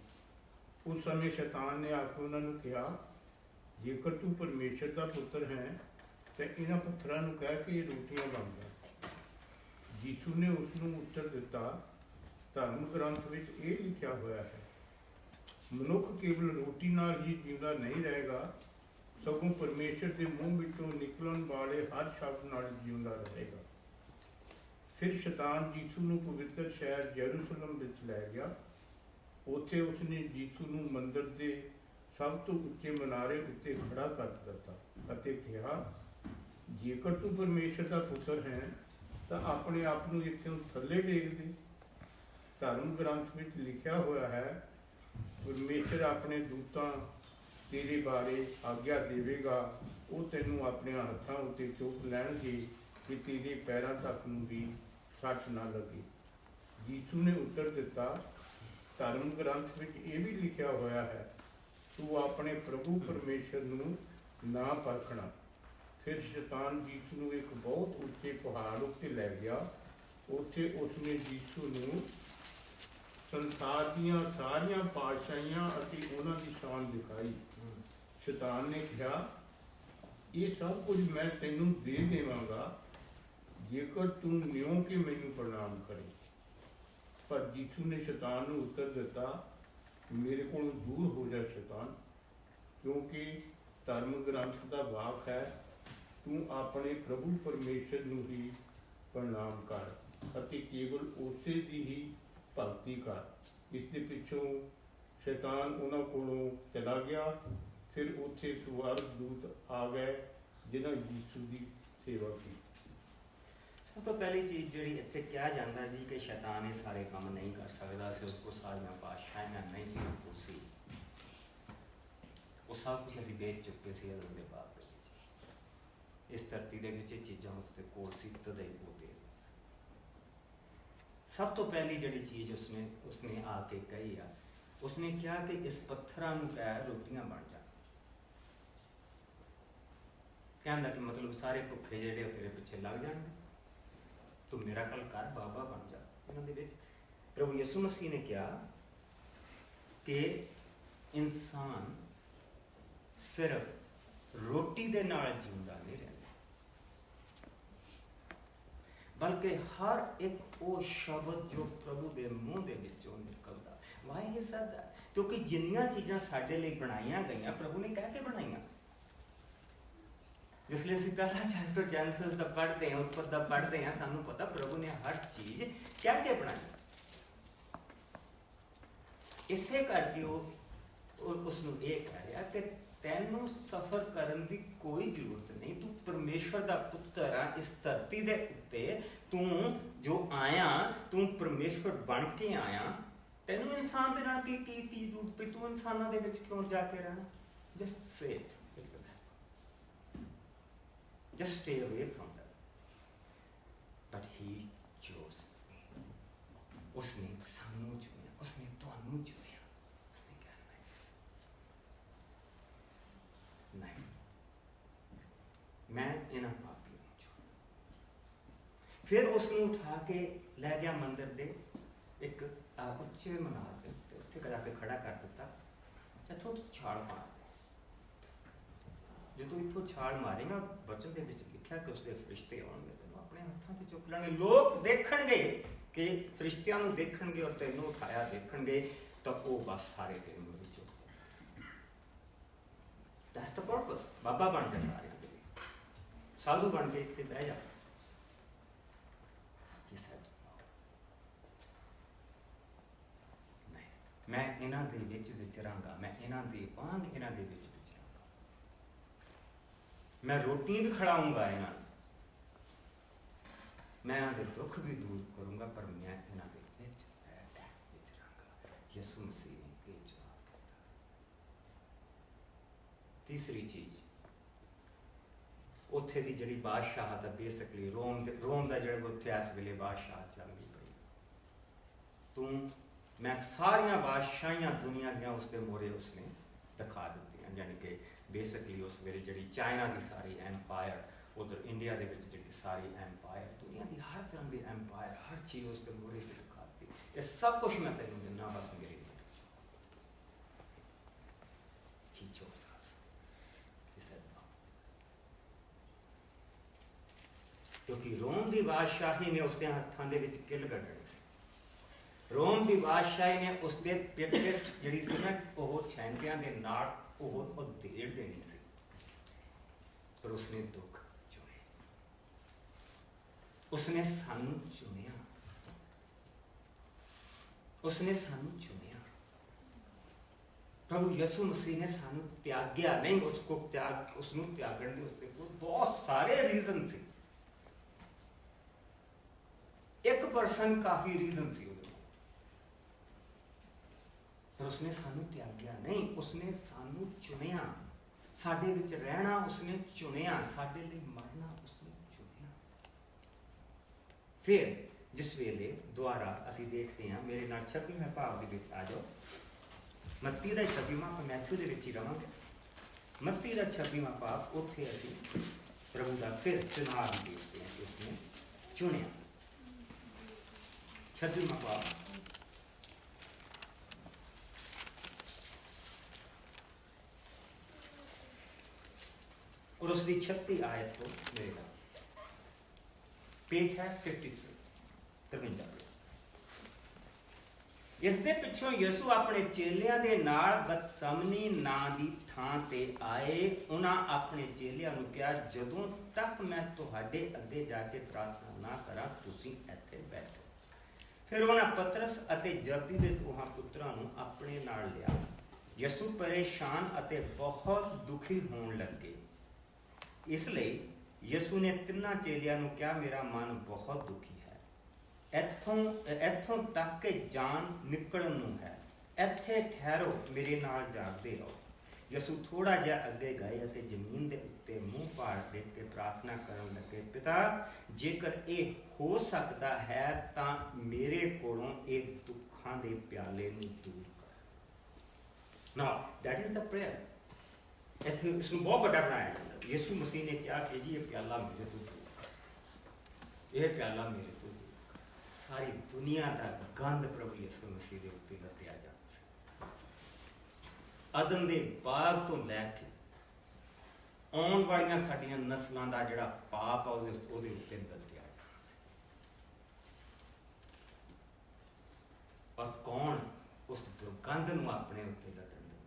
S2: ਉਸ ਸਮੇਂ ਸ਼ੈਤਾਨ ਨੇ ਆ ਕੇ ਉਹਨਾਂ ਨੂੰ ਕਿਹਾ, ਜੇਕਰ ਤੂੰ ਪਰਮੇਸ਼ਰ ਦਾ ਪੁੱਤਰ ਹੈ ਤਾਂ ਇਹਨਾਂ ਪੱਥਰਾਂ ਨੂੰ ਕਹਿ ਕੇ ਇਹ ਰੋਟੀਆਂ ਬਣ ਜਾ। ਯੀਸ਼ੂ ਨੇ ਉਸ ਨੂੰ ਉੱਤਰ ਦਿੱਤਾ, ਧਰਮ ਗ੍ਰੰਥ ਵਿੱਚ ਇਹ ਲਿਖਿਆ ਹੋਇਆ ਹੈ, ਮਨੁੱਖ ਕੇਵਲ ਰੋਟੀ ਨਾਲ ਹੀ ਜਿਉਂਦਾ ਨਹੀਂ ਰਹੇਗਾ, ਸਗੋਂ ਪਰਮੇਸ਼ਰ ਦੇ ਮੂੰਹ ਵਿੱਚੋਂ ਨਿਕਲਣ ਵਾਲੇ ਹਰ ਸ਼ਬਦ ਨਾਲ ਜਿਉਂਦਾ ਰਹੇਗਾ। ਫਿਰ ਸ਼ੈਤਾਨ ਯੀਸ਼ੂ ਨੂੰ ਪਵਿੱਤਰ ਸ਼ਹਿਰ ਯਰੂਸ਼ਲਮ ਵਿੱਚ ਲੈ ਗਿਆ। ਉੱਥੇ ਉਸਨੇ ਯੀਸ਼ੂ ਨੂੰ ਮੰਦਰ ਦੇ ਸਭ ਤੋਂ ਉੱਚੇ ਮਨਾਰੇ ਉੱਤੇ ਖੜਾ ਕਰ ਦਿੱਤਾ ਅਤੇ ਕਿਹਾ, ਜੇਕਰ ਤੂੰ ਪਰਮੇਸ਼ਰ ਦਾ ਪੁੱਤਰ ਹੈ ਤਾਂ ਆਪਣੇ ਆਪ ਨੂੰ ਇੱਥੋਂ ਥੱਲੇ ਡੇਗ ਦੇ। ਧਰਮ ਗ੍ਰੰਥ ਵਿੱਚ ਲਿਖਿਆ ਹੋਇਆ ਹੈ, ਪਰਮੇਸ਼ਰ ਆਪਣੇ ਦੂਤਾਂ ਤੇਰੇ ਬਾਰੇ ਆਗਿਆ ਦੇਵੇਗਾ, ਉਹ ਤੈਨੂੰ ਆਪਣਿਆਂ ਹੱਥਾਂ ਉੱਤੇ ਚੁੱਕ ਲੈਣਗੇ ਕਿ ਤੇਰੇ ਪੈਰਾਂ ਤੱਕ ਨੂੰ ਵੀ ਸੱਟ ਨਾ ਲੱਗੇ। ਯੀਸ਼ੂ ਨੇ ਉੱਤਰ ਦਿੱਤਾ, ਧਰਮ ਗ੍ਰੰਥ ਵਿੱਚ ਇਹ ਵੀ ਲਿਖਿਆ ਹੋਇਆ ਹੈ, ਤੂੰ ਆਪਣੇ ਪ੍ਰਭੂ ਪਰਮੇਸ਼ਰ ਨੂੰ ਨਾ ਪਰਖਣਾ। ਫਿਰ ਸ਼ੈਤਾਨ ਯੀਸ਼ੂ ਨੂੰ ਇੱਕ ਬਹੁਤ ਉੱਚੇ ਪਹਾੜ ਉੱਤੇ ਲੈ ਗਿਆ। ਉੱਥੇ ਉਸਨੇ ਯੀਸ਼ੂ ਨੂੰ ਸੰਸਾਰ ਦੀਆਂ ਸਾਰੀਆਂ ਪਾਤਸ਼ਾਹੀਆਂ ਅਤੇ ਉਹਨਾਂ ਦੀ ਸ਼ਾਨ ਦਿਖਾਈ। ਸ਼ੈਤਾਨ ਨੇ ਕਿਹਾ, ਇਹ ਸਭ ਕੁਝ ਮੈਂ ਤੈਨੂੰ ਦੇ ਦੇਵਾਂਗਾ ਜੇਕਰ ਤੂੰ ਨਿਉਂ ਕਿ ਮੈਨੂੰ ਪ੍ਰਣਾਮ ਕਰੇ। ਪਰ ਯੀਸ਼ੂ ਨੇ ਸ਼ੈਤਾਨ ਨੂੰ ਉੱਤਰ ਦਿੱਤਾ, ਮੇਰੇ ਕੋਲੋਂ ਦੂਰ ਹੋ ਜਾ ਸ਼ੈਤਾਨ, ਕਿਉਂਕਿ ਧਰਮ ਗ੍ਰੰਥ ਦਾ ਵਾਕ ਹੈ, ਤੂੰ ਆਪਣੇ ਪ੍ਰਭੂ ਪਰਮੇਸ਼ਰ ਨੂੰ ਹੀ ਪ੍ਰਣਾਮ ਕਰ ਅਤੇ ਕੇਵਲ ਉਸੇ ਦੀ ਹੀ ਭਗਤੀ ਕਰ। ਇਸ ਦੇ ਪਿੱਛੋਂ ਸ਼ੈਤਾਨ ਉਹਨਾਂ ਕੋਲੋਂ ਚਲਾ ਗਿਆ। ਫਿਰ ਉੱਥੇ ਸਵਰਗ ਦੂਤ ਆ ਗਏ ਜਿਨ੍ਹਾਂ ਯੀਸ਼ੂ ਦੀ ਸੇਵਾ ਕੀਤੀ।
S1: ਸਭ ਤੋਂ ਪਹਿਲੀ ਚੀਜ਼ ਜਿਹੜੀ ਇੱਥੇ ਕਿਹਾ ਜਾਂਦਾ ਜੀ ਕਿ ਸ਼ੈਤਾਨ ਇਹ ਸਾਰੇ ਕੰਮ ਨਹੀਂ ਕਰ ਸਕਦਾ ਸੀ, ਉਸ ਕੋਲ ਸਾਰੀਆਂ ਪਾਤਸ਼ਾਹੀਆਂ ਨਹੀਂ ਸੀ, ਕੁਰਸੀ ਉਹ ਸਭ ਕੁਝ ਅਸੀਂ ਵੇਚ ਚੁੱਕੇ ਸੀ ਅਦਮ ਦੇ ਬਾਪ ਦੇ ਵਿੱਚ। ਇਸ ਧਰਤੀ ਦੇ ਵਿੱਚ ਇਹ ਚੀਜ਼ਾਂ ਉਸ ਦੇ ਕੋਲ ਸੀ, ਤਦੇ ਉਹ ਦੇ ਰਿਹਾ ਸੀ। ਸਭ ਤੋਂ ਪਹਿਲੀ ਜਿਹੜੀ ਚੀਜ਼ ਉਸਨੇ ਆ ਕੇ ਕਹੀ ਆ, ਉਸਨੇ ਕਿਹਾ ਕਿ ਇਸ ਪੱਥਰਾਂ ਨੂੰ ਕਹਿ ਰੋਟੀਆਂ ਬਣ ਜਾ। ਕਹਿੰਦਾ ਕਿ ਮਤਲਬ ਸਾਰੇ ਭੁੱਖੇ ਜਿਹੜੇ ਉਹ ਤੇਰੇ ਪਿੱਛੇ ਲੱਗ ਜਾਣਗੇ, ਤੂੰ ਮੇਰਾ ਕਲ ਕਰ, ਬਾਬਾ ਬਣ ਜਾ। ਇਹਨਾਂ ਦੇ ਵਿੱਚ ਪ੍ਰਭੂ ਯਿਸੂ ਮਸੀਹ ਨੇ ਕਿਹਾ ਕਿ ਇਨਸਾਨ ਸਿਰਫ ਰੋਟੀ ਦੇ ਨਾਲ ਜਿਉਂਦਾ ਨਹੀਂ ਰਹਿੰਦਾ, ਬਲਕਿ ਹਰ ਇੱਕ ਉਹ ਸ਼ਬਦ ਜੋ ਪ੍ਰਭੂ ਦੇ ਮੂੰਹ ਦੇ ਵਿੱਚੋਂ ਨਿਕਲਦਾ। Y he said that? ਕਿਉਂਕਿ ਜਿੰਨੀਆਂ ਚੀਜ਼ਾਂ ਸਾਡੇ ਲਈ ਬਣਾਈਆਂ ਗਈਆਂ ਪ੍ਰਭੂ ਨੇ ਕਹਿ ਕੇ ਬਣਾਈਆਂ। ਜਿਸ ਲਈ ਅਸੀਂ ਪਹਿਲਾ ਚੈਪਟਰ ਜੈਨਸਿਸ ਦਾ ਪੜ੍ਹਦੇ ਹਾਂ, ਉੱਪਰ ਦਾ ਪੜ੍ਹਦੇ ਹਾਂ, ਸਾਨੂੰ ਪਤਾ ਪ੍ਰਭੂ ਨੇ ਹਰ ਚੀਜ਼ ਕਹਿ ਕੇ ਬਣਾਈ। ਇਸੇ ਕਰਕੇ ਉਹ ਉਸਨੂੰ ਇਹ ਕਹਿ ਰਿਹਾ ਕਿ ਤੈਨੂੰ ਸਫ਼ਰ ਕਰਨ ਦੀ ਕੋਈ ਜ਼ਰੂਰਤ ਨਹੀਂ, ਤੂੰ ਪਰਮੇਸ਼ਵਰ ਦਾ ਪੁੱਤਰ ਆ। ਇਸ ਧਰਤੀ ਦੇ ਉੱਤੇ ਤੂੰ ਜੋ ਆਇਆ, ਤੂੰ ਪਰਮੇਸ਼ਵਰ ਬਣ ਕੇ ਆਇਆ। ਤੈਨੂੰ ਇਨਸਾਨ ਦੇ ਨਾਲ ਕੀ ਜ਼ਰੂਰਤ ਪਈ? ਤੂੰ ਇਨਸਾਨਾਂ ਦੇ ਵਿੱਚ ਕਿਉਂ ਜਾ ਕੇ ਰਹਿਣਾ? Just say it, just stay away from them. But he chose me. उसने सानू चुनिया, उसने तुहानू चुनिया। उसने कहा नहीं, मैं इन्हां पापियों नूं चुनिया। फिर उसनू उठा के लै गया मंदिर दे एक उच्चे मनार दे उत्ते, उत्थे जाके खड़ा कर दिता। इत्थों तूं छाल मार। जो तू इत्थों छाल मारेगा, वचन दे विच लिखिया कि उसदे फरिश्ते आउणगे, तैनूं अपने हत्थां ते चुक लैणगे। लोग देखणगे कि फरिश्तियां नूं देखणगे और तैनूं उठाया देखणगे, तां ओह बस सारे तेरे मूहरे चुक जाणगे। That's the purpose. बाबा बन जा सारियां दे, साधु बन के इत्थे बह जा। He said no, नहीं, मैं इन्हां दे विच विचरांगा, मैं इन्हां दे वांग इन्हां दे विच मैं रोटी भी खिलाऊंगा, इन्हां मैं इन्हां दुख भी दूर करूंगा, पर मैं इन्हां दे विच विचरांगा। यीशु मसीह ने ये जवाब दिता। तीसरी चीज, उत्थे दी जिहड़ी बादशाहत है, बेसिकली रोम दा जिहड़ा उत्थे इस वेले बादशाह चलदी पई। तूं मैं सारियां बादशाहियां दुनिया दियां उसदे मोरे उसने दिखा दित्तियां, यानी कि बेसिकली उस वेले जिहड़ी चाइना की सारी एम्पायर, उधर इंडिया के जी सारी एम्पायर, दुनिया की हर तरह की एम्पायर, हर चीज़ उसके मूहरे से दिखाती। ये सब कुछ मैं तेन दिना, बस मेरी He chose us. He said no. क्योंकि रोम की बादशाही ने उसके हत्थों के विच किल कढ़नी सी। रोम की बादशाही ने उसके पिट जी सी ना, वो छैंतियां के नाल वो देड़ देनी सी, पर उसने दुख चुने, उसने सानू चुनिया, उसने सानू चुनिया। प्रभु यसु मसीह ने सानू त्याग्या नहीं, उसको त्याग उसनू त्यागण दे उसते कोल बहुत सारे रीजन सी। एक पर्सन काफी रीजन सी ਉਹਦੇ ਕੋਲ, पर उसने सानू त्याग्या नहीं, उसने सानू चुनिया, साडे विच रहना उसने चुनिया, साडे लई मरना उसने चुनिया। फिर जिस वेले दुआरा असी देखते हैं, मेरे नाल 26वें भाव दे विच आ जाओ, मत्ती का 26वां, आप मैथ्यू दे विच ही रहांगे। मत्ती का 26वां भाव, उत्थे असी प्रभु का फिर चुनाव देखते हैं कि उसने चुनिया। 26वां भाव, और उसकी 36 आयत को मेरे नाल, पेज है 53। इस दे पिछों यसू अपने चेलियां दे नाल गतसमनी नां दी थां ते आए। उन्हां अपने चेलियां नूं कहा, जदों तक मैं तुहाडे अगे जाके प्रार्थना ना करा तुसीं इत्थे बैठो। फिर उन्हां पतरस अते जबदी दे दोहां पुत्रां नूं अपने नाल लिया। यसू परेशान अते बहुत दुखी होण लगे। इसलिए यसू ने तिन्हां चेलियां नूं कहा, मेरा मन बहुत दुखी है, इत्थों तक के जान निकलण नूं है, इत्थे ठहरो, मेरे नाल जागदे रहो। यसू थोड़ा जिहा अगे गए अते जमीन दे उत्ते मूँह पाड़ के प्रार्थना करन लगे, पिता जेकर ये हो सकता है तां मेरे कोलों ये दुखां दे प्याले नूं दूर कर। Now that is the prayer. इत्थे इसनूं बहुत बड़ा बनाया जांदा। यसू मसीह ने कहा कि जी ये प्याला मेरे तो दूर कर, ये प्याला मेरे तो दूर कर। सारी दुनिया का गंद प्रभु यसू मसीह के उत्ते लद्या जा सकता। अदन दे बाग तो लैके आउण वालियां साडियां नस्लां दा जिहड़ा पाप आ उहदे उत्ते लद्या जाना सी। और कौन उस दुर्गंध नूं अपने उत्ते लद्दण दे?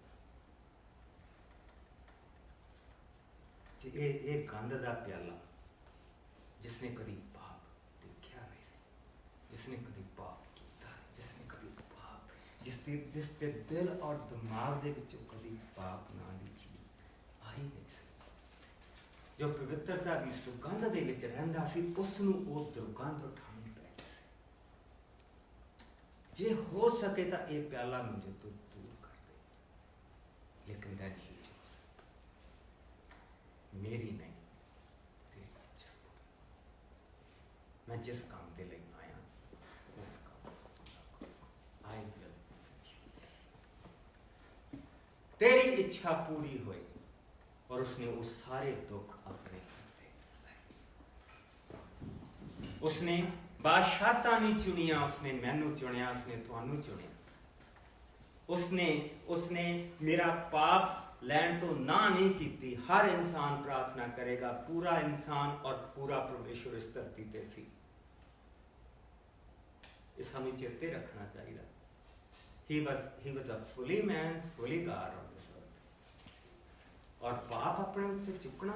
S1: ये गंद दा प्याला जिसने कदी पाप देखा नहीं सी, जिसने कदी पाप किया, जिसने कदी पाप जिसके दिल और दिमाग दे विचों कदी पाप ना दी चीज आई नहीं सी, जो पवित्रता की सुगंध दे विच रहिंदा सी, उसनूं वो दुर्गंध उठानी पैंदी सी। जे हो सके तो ये प्याला मेरे तो दूर कर दे, लेकिन दैट ही चूज़, मेरी नहीं तेरी इच्छा पूरी। मैं जिस काम के लिए आया वो काम आई विल, तेरी इच्छा पूरी हुई। और उसने वो सारे दुख अपने उसने बादशाहता नहीं चुनिया, उसने मैनू चुनिया, उसने तुहानू चुनिया। उसने मेरा पाप लैन तो ना नहीं की। हर इंसान प्रार्थना करेगा, पूरा इंसान और पूरा परमेश्वर इस धरती ते सी। इस हमें चेते रखना चाहिए। He was a fully man, fully God on this earth. और पाप अपने उत्ते चुकना,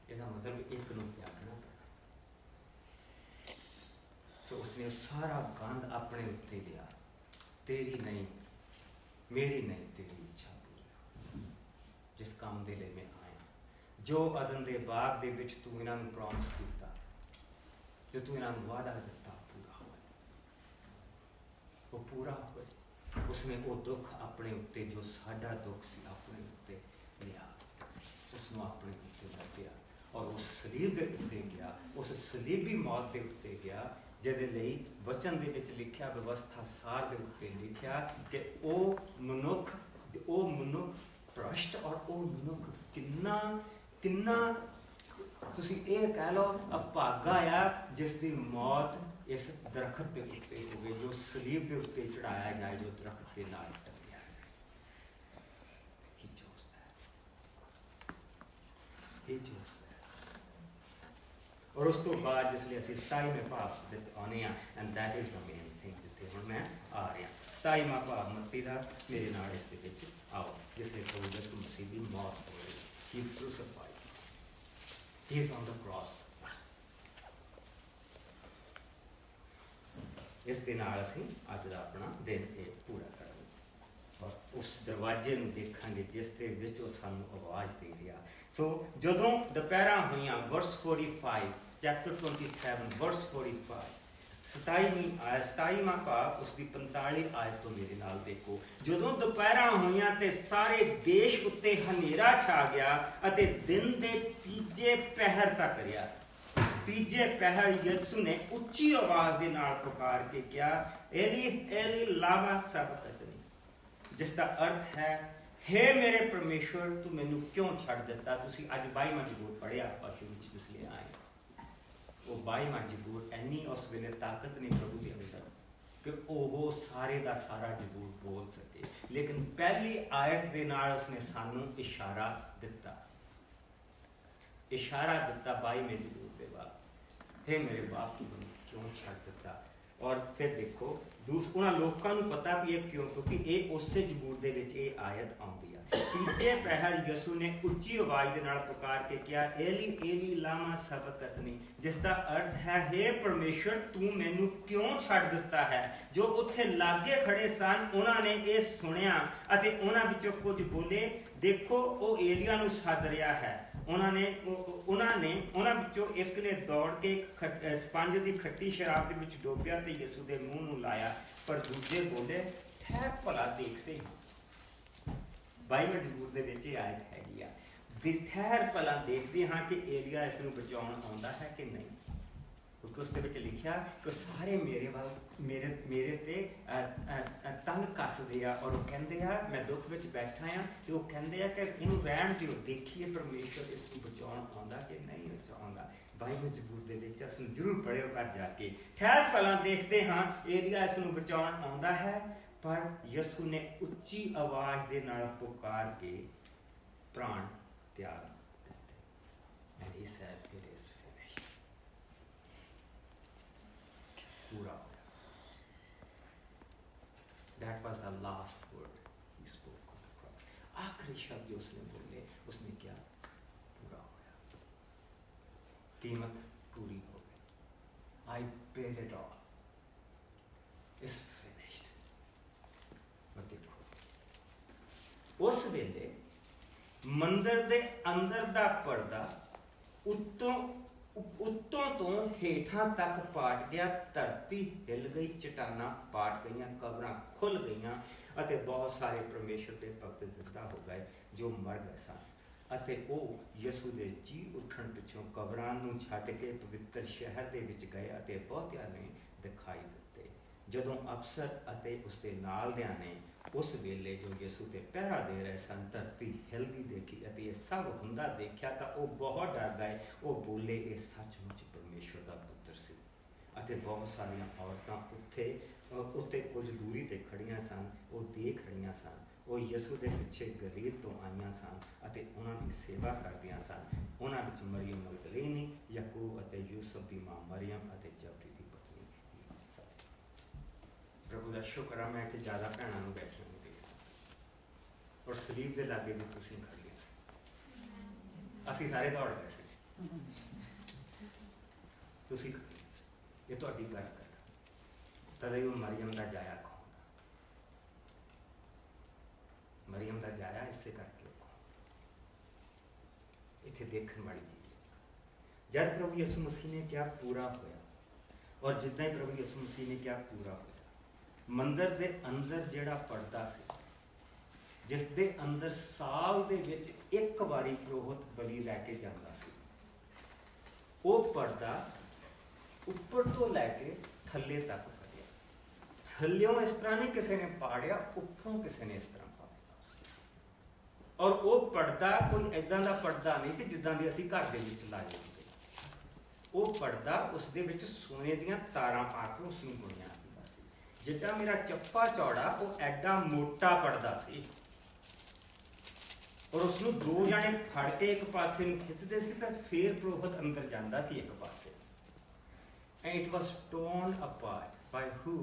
S1: इसका मतलब एक नूं त्यागना पड़ा। तो उसने सारा गंद अपने उत्ते लिया। तेरी नहीं, मेरी नहीं, तेरी इच्छा पूरी। जिस काम दे लिए मैं आया, जो अदन दे बाग दे विच तू इन्हां नूं प्रॉमिस कीता, जो तू इन्हां नूं वादा दिता, पूरा होया, वो पूरा होया। उसने वो दुख अपने उत्ते, जो साडा दुख सी, अपने उत्ते लिया, उसनों अपने उत्ते लद्या और उस सलीब दे उत्ते गया, उस सलीबी मौत दे उत्ते गया, जिहदे लई वचन दे विच लिखिया, व्यवस्था सार दे उत्ते लिखिया कि ओ मनुख भ्रष्ट और ओ मनुख किन्ना तुसीं ये कह लो अभागा आ जिसकी मौत इस दरखत के उत्ते होवे, जो सलीब के उत्ते चढ़ाया जाए, जो दरखत के नाल टंगिया जाए। He chose that. He chose that. और उस तो बाद जिसलिए ਅਸੀਂ 27वें भाव ਵਿੱਚ ਆਉਣੇ ਆ, and that is the main thing ਜਿੱਥੇ ਹੁਣ ਮੈਂ ਆ ਰਿਹਾ। 27ਵਾਂ ਭਾਵ ਮੱਤੀ ਦਾ, ਮੇਰੇ ਨਾਲ ਇਸ ਦੇ ਵਿੱਚ ਆਓ, ਜਿਸਲੇ ਪ੍ਰਭੂ ਯਿਸੂ ਮਸੀਹ ਦੀ ਮੌਤ ਹੋ ਰਹੀ। He is crucified. He is on the cross. ਇਸ ਦੇ ਨਾਲ ਅਸੀਂ ਅੱਜ ਦਾ ਆਪਣਾ ਦਿਨ ਇਹ ਪੂਰਾ ਕਰਾਂਗੇ। उस दरवाजे ਨੂੰ ਦੇਖਾਂਗੇ ਜਿਸ ਦੇ ਵਿੱਚ ਉਹ ਸਾਨੂੰ ਆਵਾਜ਼ ਦੇ ਰਿਹਾ। ਸੋ ਜਦੋਂ ਦੁਪਹਿਰਾਂ ਹੋਈਆਂ, ਵਰਸ 45 ਚੈਪਟਰ 27 ਵਰਸ 45 27ਵਾਂ ਭਾਗ ਉਸ ਦੀ 45 ਆਇਤ ਤੋਂ ਮੇਰੇ ਨਾਲ ਦੇਖੋ। ਜਦੋਂ ਦੁਪਹਿਰਾਂ ਹੋਈਆਂ ਤੇ ਸਾਰੇ ਦੇਸ਼ ਉੱਤੇ ਹਨੇਰਾ ਛਾ ਗਿਆ ਅਤੇ ਦਿਨ ਦੇ ਤੀਜੇ ਪਹਿਰ ਤੱਕ ਰਿਹਾ। ਤੀਜੇ ਪਹਿਰ ਯਿਸੂ ਨੇ ਉੱਚੀ ਆਵਾਜ਼ ਦੇ ਨਾਲ ਪੁਕਾਰ ਕੇ ਕਿਹਾ, ਏਲੀ ਏਲੀ ਲਾਮਾ ਸਬਕਤਨੀ, ਜਿਸ ਦਾ ਅਰਥ ਹੈ, हे ਮੇਰੇ ਪਰਮੇਸ਼ਵਰ ਤੂੰ ਮੈਨੂੰ ਕਿਉਂ ਛੱਡ ਦਿੱਤਾ। ਤੁਸੀਂ ਅੱਜ 22ਵਾਂ ਜ਼ਬੂਰ ਪੜ੍ਹਿਆ ਪਾਸ਼ੇ ਵਿੱਚ ਜਿਸ ਲਈ ਆਏ। ਉਹ 22ਵਾਂ ਜ਼ਬੂਰ ਇੰਨੀ ਉਸ ਵੇਲੇ ਤਾਕਤ ਨਹੀਂ ਪ੍ਰਭੂ ਦੇ ਅੰਦਰ ਕਿ ਉਹ ਸਾਰੇ ਦਾ ਸਾਰਾ ਜ਼ਬੂਰ ਬੋਲ ਸਕੇ, ਲੇਕਿਨ ਪਹਿਲੀ ਆਇਤ ਦੇ ਨਾਲ ਉਸਨੇ ਸਾਨੂੰ ਇਸ਼ਾਰਾ ਦਿੱਤਾ। 22ਵੇਂ ਜ਼ਬੂਰ ਦੇ ਬਾਅਦ, हे ਮੇਰੇ ਬਾਪ ਤੂੰ ਮੈਨੂੰ ਕਿਉਂ ਛੱਡ ਦਿੱਤਾ। ਔਰ ਫਿਰ ਦੇਖੋ ਉਹਨਾਂ ਲੋਕਾਂ ਨੂੰ ਪਤਾ ਵੀ ਇਹ ਕਿਉਂ, ਕਿਉਂਕਿ ਇਹ ਉਸੇ ਜ਼ਬੂਰ ਦੇ ਵਿੱਚ ਇਹ ਆਇਤ ਆਉਂਦੀ ਆ। ਤੀਜੇ ਪਹਿਰ ਯਿਸੂ ਨੇ ਉੱਚੀ ਆਵਾਜ਼ ਦੇ ਨਾਲ ਪੁਕਾਰ ਕੇ ਕਿਹਾ, ਏਲੀ ਏਲੀ ਲਾਮਾ ਸਬਕਤਨੀ, ਜਿਸ ਦਾ ਅਰਥ ਹੈ, हे ਪਰਮੇਸ਼ਵਰ ਤੂੰ ਮੈਨੂੰ ਕਿਉਂ ਛੱਡ ਦਿੱਤਾ ਹੈ। ਜੋ ਉੱਥੇ ਲਾਗੇ ਖੜੇ ਸਨ ਉਹਨਾਂ ਨੇ ਇਹ ਸੁਣਿਆ ਅਤੇ ਉਹਨਾਂ ਵਿੱਚੋਂ ਕੁਝ ਬੋਲੇ, ਦੇਖੋ ਉਹ ਏਲੀਆ ਨੂੰ ਸੱਦ ਰਿਹਾ ਹੈ। ਉਹਨਾਂ ਵਿੱਚੋਂ ਇੱਕ ਨੇ ਦੌੜ ਕੇ ਸਪੰਜ ਦੀ ਖੱਟੀ ਸ਼ਰਾਬ ਦੇ ਵਿੱਚ ਡੋਬਿਆ ਤੇ ਯਿਸੂ ਦੇ ਮੂੰਹ ਨੂੰ ਲਾਇਆ, ਪਰ ਦੂਜੇ ਬੋਲੇ, ਠਹਿਰ ਭਲਾ ਦੇਖਦੇ ਹਾਂ। 22ਵੇਂ ਜ਼ਬੂਰ ਦੇ ਵਿੱਚ ਇਹ ਆਇਤ ਹੈਗੀ ਆ, ਠਹਿਰ ਭਲਾ ਦੇਖਦੇ ਹਾਂ ਕਿ ਏਲੀਆ ਇਸ ਨੂੰ ਬਚਾਉਣ ਆਉਂਦਾ ਹੈ ਕਿ ਨਹੀਂ। ਕਿਉਂਕਿ ਉਸ ਦੇ ਵਿੱਚ ਲਿਖਿਆ ਕਿ ਸਾਰੇ ਮੇਰੇ ਤੇ ਤੰਗ ਕੱਸਦੇ ਆ ਔਰ ਉਹ ਕਹਿੰਦੇ ਆ ਮੈਂ ਦੁੱਖ ਵਿੱਚ ਬੈਠਾ ਆ, ਤੇ ਉਹ ਕਹਿੰਦੇ ਆ ਕਿ ਇਹਨੂੰ ਰਹਿਣ ਦਿਓ, ਦੇਖੀਏ ਪਰਮੇਸ਼ਵਰ ਇਸ ਨੂੰ ਬਚਾਉਣ ਆਉਂਦਾ ਕਿ ਨਹੀਂ ਬਚਾਉਂਦਾ। 22ਵੇਂ ਜ਼ਬੂਰ ਦੇ ਵਿੱਚ ਇਸ ਨੂੰ ਜ਼ਰੂਰ ਪੜ੍ਹਿਓ ਘਰ ਜਾ ਕੇ। ਠਹਿਰ ਭਲਾ ਦੇਖਦੇ ਹਾਂ ਏਲੀਆ ਇਸ ਨੂੰ ਬਚਾਉਣ ਆਉਂਦਾ ਹੈ, ਪਰ ਯਿਸੂ ਨੇ ਉੱਚੀ ਆਵਾਜ਼ ਦੇ ਨਾਲ ਪੁਕਾਰ ਕੇ ਪ੍ਰਾਣ ਤਿਆਗ ਦਿੱਤੇ। And he said, it is finished. ਪੂਰਾ ਹੋਇਆ। That was the last word he spoke on the cross. ਆਖਰੀ ਸ਼ਬਦ ਜੋ ਉਸਨੇ ਬੋਲੇ, ਉਸਨੇ ਕਿਹਾ ਪੂਰਾ ਹੋਇਆ। ਕੀਮਤ ਪੂਰੀ ਹੋ ਗਈ। I paid it all. It's finished. ਪਰ ਦੇਖੋ ਉਸ ਵੇਲੇ ਮੰਦਰ ਦੇ ਅੰਦਰ ਦਾ ਪਰਦਾ ਉੱਤੋਂ ਤੋਂ ਹੇਠਾਂ ਤੱਕ ਪਾਟ ਗਿਆ। ਧਰਤੀ ਹਿੱਲ ਗਈ, ਚਟਾਨਾਂ ਪਾਟ ਗਈਆਂ, ਕਬਰਾਂ ਖੁੱਲ ਗਈਆਂ ਅਤੇ ਬਹੁਤ ਸਾਰੇ ਪਰਮੇਸ਼ਰ ਦੇ ਭਗਤ ਜ਼ਿੰਦਾ ਹੋ ਗਏ ਜੋ ਮਰ ਗਏ ਸਨ। ਅਤੇ ਉਹ ਯਿਸੂ ਦੇ ਜੀ ਉੱਠਣ ਪਿੱਛੋਂ ਕਬਰਾਂ ਨੂੰ ਛੱਡ ਕੇ ਪਵਿੱਤਰ ਸ਼ਹਿਰ ਦੇ ਵਿੱਚ ਗਏ ਅਤੇ ਬਹੁਤਿਆਂ ਨੇ ਦਿਖਾਈ ਦਿੱਤੇ। ਜਦੋਂ ਅਫਸਰ ਅਤੇ ਉਸਦੇ ਨਾਲਦਿਆਂ ਨੇ ਉਸ ਵੇਲੇ ਜੋ ਯਿਸੂ ਤੇ ਪਹਿਰਾ ਦੇ ਰਹੇ ਸਨ ਧਰਤੀ ਹਿਲਦੀ ਦੇਖੀ ਅਤੇ ਇਹ ਸਭ ਹੁੰਦਾ ਦੇਖਿਆ ਤਾਂ ਉਹ ਬਹੁਤ ਡਰ ਗਏ। ਉਹ ਬੋਲੇ, ਇਹ ਸੱਚਮੁੱਚ ਪਰਮੇਸ਼ਵਰ ਦਾ ਪੁੱਤਰ ਸੀ। ਅਤੇ ਬਹੁਤ ਸਾਰੀਆਂ ਔਰਤਾਂ ਉੱਤੇ ਕੁਝ ਦੂਰੀ ਤੇ ਖੜੀਆਂ ਸਨ, ਉਹ ਦੇਖ ਰਹੀਆਂ ਸਨ। ਉਹ ਯਿਸੂ ਦੇ ਪਿੱਛੇ ਗਲੀਲ ਤੋਂ ਆਈਆਂ ਸਨ ਅਤੇ ਉਹਨਾਂ ਦੀ ਸੇਵਾ ਕਰਦੀਆਂ ਸਨ। ਉਹਨਾਂ ਵਿੱਚ ਮਰੀਮ ਮਗਦਲੀਨੀ, ਯਾਕੂਬ ਅਤੇ ਯੂਸਫ ਦੀ ਮਾਂ ਮਰੀਮ ਅਤੇ ਜਬਦੀ ਦੀ ਪਤਨੀ ਸਨ। ਪ੍ਰਭੂ ਦਾ ਸ਼ੁਕਰ ਆ, ਮੈਂ ਇੱਥੇ ਜ਼ਿਆਦਾ ਭੈਣਾਂ ਨੂੰ ਬੈਠੀਆਂ ਨੂੰ ਦੇਖਦਾ ਔਰ ਸਲੀਬ ਦੇ ਲਾਗੇ ਵੀ ਤੁਸੀਂ ਖੜੀਆਂ ਸੀ। ਅਸੀਂ ਸਾਰੇ ਦੌੜ ਗਏ ਸੀ, ਤੁਸੀਂ ਇਹ ਤੁਹਾਡੀ ਗੱਲ ਕਰਦਾ। ਤਦੇ ਉਹ ਮਰੀਮ ਦਾ ਜਾਇਆ ਕੌਣ? ਮਰੀਮ ਦਾ ਜਾਇਆ ਇਸੇ ਕਰਕੇ ਇੱਥੇ ਦੇਖਣ ਵਾਲੀ ਚੀਜ਼। ਜਦ ਪ੍ਰਭੂ ਯਿਸੂ ਮਸੀਹ ਨੇ ਕਿਹਾ ਪੂਰਾ ਹੋਇਆ, ਔਰ ਜਿੱਦਾਂ ਹੀ ਪ੍ਰਭੂ ਯਿਸੂ ਮਸੀਹ ਨੇ ਕਿਹਾ ਪੂਰਾ ਹੋਇਆ, ਮੰਦਰ ਦੇ ਅੰਦਰ ਜਿਹੜਾ ਪਰਦਾ ਸੀ, ਜਿਸ ਦੇ ਅੰਦਰ ਸਾਲ ਦੇ ਵਿੱਚ ਇੱਕ ਵਾਰੀ ਪੁਰੋਹਿਤ ਬਲੀ ਲੈ ਕੇ ਜਾਂਦਾ ਸੀ, ਉਹ ਪਰਦਾ ਉੱਪਰ ਤੋਂ ਲੈ ਕੇ ਥੱਲੇ ਤੱਕ ਫੜਿਆ। ਥੱਲਿਓਂ ਇਸ ਤਰ੍ਹਾਂ ਨਹੀਂ ਕਿਸੇ ਨੇ ਪਾੜਿਆ, ਉੱਪਰੋਂ ਕਿਸੇ ਨੇ ਇਸ ਤਰ੍ਹਾਂ ਪਾੜਿਆ। ਔਰ ਉਹ ਪਰਦਾ ਕੋਈ ਏਦਾਂ ਦਾ ਪਰਦਾ ਨਹੀਂ ਸੀ ਜਿੱਦਾਂ ਦੀ ਅਸੀਂ ਘਰ ਦੇ ਵਿੱਚ ਲਾਏ ਹੁੰਦੇ। ਉਹ ਪਰਦਾ ਉਸ ਦੇ ਵਿੱਚ ਸੋਨੇ ਦੀਆਂ ਤਾਰਾਂ ਪਾ ਕੇ ਉਸ ਨੂੰ ਬੁਣਿਆ ਹੁੰਦਾ ਸੀ। ਜਿੱਦਾਂ ਮੇਰਾ ਚੱਪਾ ਚੌੜਾ, ਉਹ ਐਡਾ ਮੋਟਾ ਪਰਦਾ ਸੀ ਔਰ ਉਸ ਨੂੰ ਦੋ ਜਾਣੇ ਫੜ ਕੇ ਇੱਕ ਪਾਸੇ ਨੂੰ ਖਿੱਚਦੇ ਸੀ ਤਾਂ ਫੇਰ ਪੁਰੋਹਿਤ ਅੰਦਰ ਜਾਂਦਾ ਸੀ ਇੱਕ ਪਾਸੇ। And it was torn apart by who?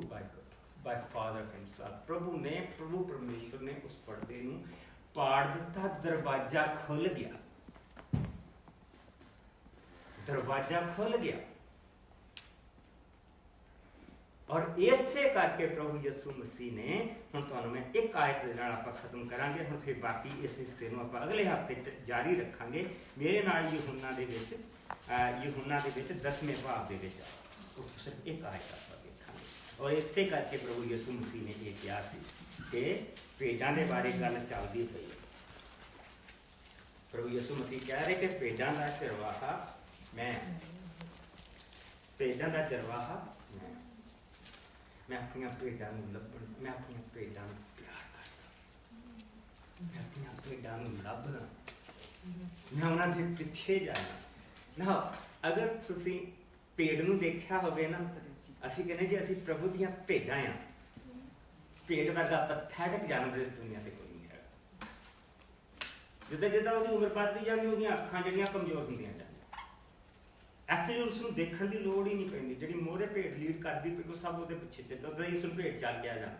S1: By Father himself. ਪ੍ਰਭੂ ਪਰਮੇਸ਼ਵਰ ਨੇ ਉਸ ਪਰਦੇ ਨੂੰ ਪਾੜ ਦਿੱਤਾ। ਦਰਵਾਜ਼ਾ ਖੁੱਲ ਗਿਆ, ਦਰਵਾਜ਼ਾ ਖੁੱਲ ਗਿਆ। और इसे करके प्रभु यीशु मसीह ने हुण तुहानूं मैं एक आयत दे नाल आपां खत्म करांगे। हुण फिर बाकी इस हिस्से नूं आपां अगले हफ्ते च जारी रखांगे। मेरे नाल यूहन्ना दे विच 10वें भाव दे विच सिर्फ एक आयत आपां देखांगे। और इसे करके प्रभु यीशु मसीह ने यह कहा सी कि भेडां दे बारे गल चलदी पई है। प्रभु यीशु मसीह कह रहे कि भेडां दा चरवाहा मैं, भेडां दा चरवाहा मैं अपनी भेडां नूं लभण, मैं अपनी भेडां नूं प्यार करदा, मैं अपनी भेडां नूं लभदा, मैं उन्हां दे पिछे जाना ना। अगर तुसीं भेड़ नूं देखिया होवे ना, असीं कहने जी असीं प्रभु दीआं भेडां आ। भेड़ वर्गा पैथेटिक जानवर इस दुनिया ते कोई नहीं है। जिद्दां जिद्दां उहदी उम्र बढ़दी जांदी उहदियां अखां जिहड़ियां कमजोर हुंदियां जांदियां। एक्चुअली उसनूं देखण दी लोड़ ही नहीं पैंदी। जिहड़ी मोहरे भेड़ लीड करदी पई कोई सब उहदे पिछे चलदा, जई उसनूं भेड़ चल गया जांदा,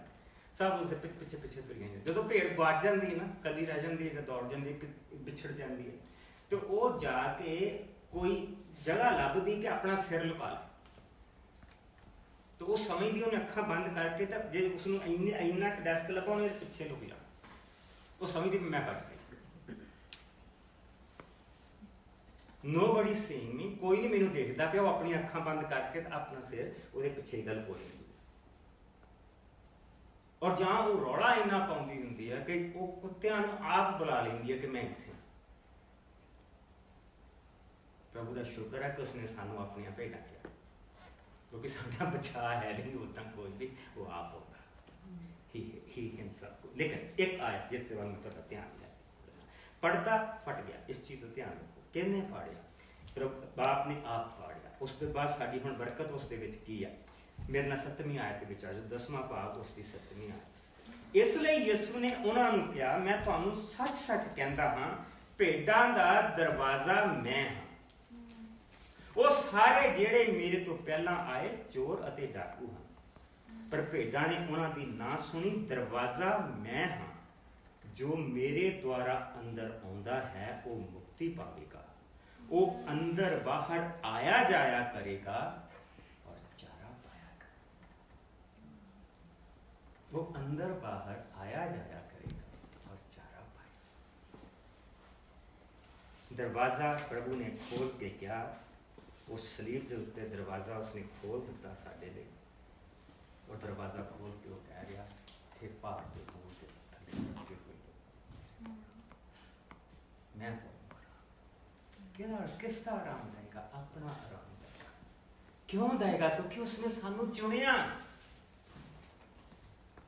S1: सब उसदे पिछे पिछे तुरियां जांदियां। जदों भेड़ गुआच जांदी है ना, कल्ली रह जांदी है जां दौड़ जांदी है, विछड़ जांदी है, तो वो जाके कोई जगह लभदी कि अपना सिर लुका ले। तो वो समझदी उहने अखां बंद करके, तो जे उसनूं इन्ना डेस्क लभा उहने पिछे लुक जाना। वो समझदी मैं बच गई। Nobody seeing me, कोई नहीं मैनूं देखदा पिया। वो अपनी अखां बंद करके अपना सिर उहदे पिछे गल कोई नहीं। और जां वो रौला इन्ना पाउंदी हुंदी है कि वो कुत्तियां नूं आप बुला लैंदी है कि मैं इत्थे। प्रभु दा शुक्र है कि उसने सानूं अपनियां भेडां किया, क्योंकि साडा बचा है नहीं उदां कोई भी, वो आप होगा ही हिमself। लेकिन एक आयत जिस ते मैं तुहाडा ध्यान दिया, पर्दा फट गया। इस चीज़ का ध्यान रखो। किहने फाड़िया? प्रभु बाप ने आप फाड़िया। उस तो बाद साडी हुण बरकत उस दे विच की है? मेरे नाल 7वीं आयत दे विच आ जाओ, 10वां भाग उसकी 7वीं आयत। इसलिए यीशु ने उन्हां नूं कहा, मैं तुहानूं सच सच कहंदा हां, भेडां दा दरवाजा मैं हां। वो सारे जिहड़े मेरे तो पहलां आए चोर अते डाकू हन, पर भेडां ने उन्हां दी ना सुनी। दरवाजा मैं हां, जो मेरे द्वारा अंदर आउंदा है वो मुक्ति पावेगा। वो अंदर बाहर आया जाया करेगा और चारा पाया करेगा। वो अंदर बाहर आया जाया करेगा और चारा पाएगा। दरवाजा प्रभु ने खोल के क्या, वो सलीब के उत्ते दरवाजा उसने खोल दिता साडे लिए। और दरवाजा खोल के वो कह रहा, हे भाग दे बोल के थले लगे हुए, मैं तो किसका आराम देगा? अपना आराम देगा। क्यों देगा? क्योंकि उसने सानू चुनिया।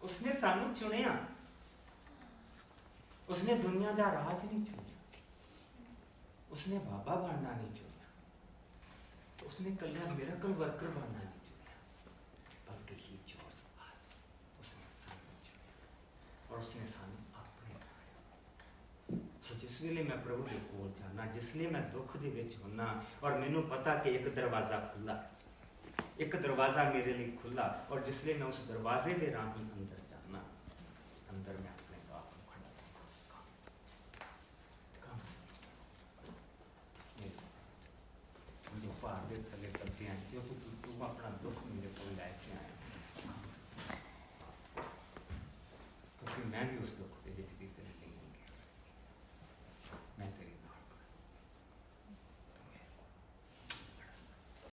S1: उसने सानू चुनिया। उसने दुनिया का राज नहीं चुनिया, उसने बाबा बनना नहीं चुनिया, उसने कल्या मिरेकल वर्कर बनना नहीं चुनिया, बल्कि ही chose us। उसने सानू चुनिया और उसने सानू जिस वेले मैं प्रभु के कोल जाना, जिसले मैं दुख दे विच हुन्ना और मैनू पता कि एक दरवाजा खुला, एक दरवाजा मेरे लिए खुला, और जिसले मैं उस दरवाजे के राही अंदर जाना, अंदर मैं अपने आप को खड़ा जो पहाड़ के थले करते हैं, जो तू अपना दुख मेरे को लैके आया, क्योंकि मैं भी उस दुख के विच भी तेरे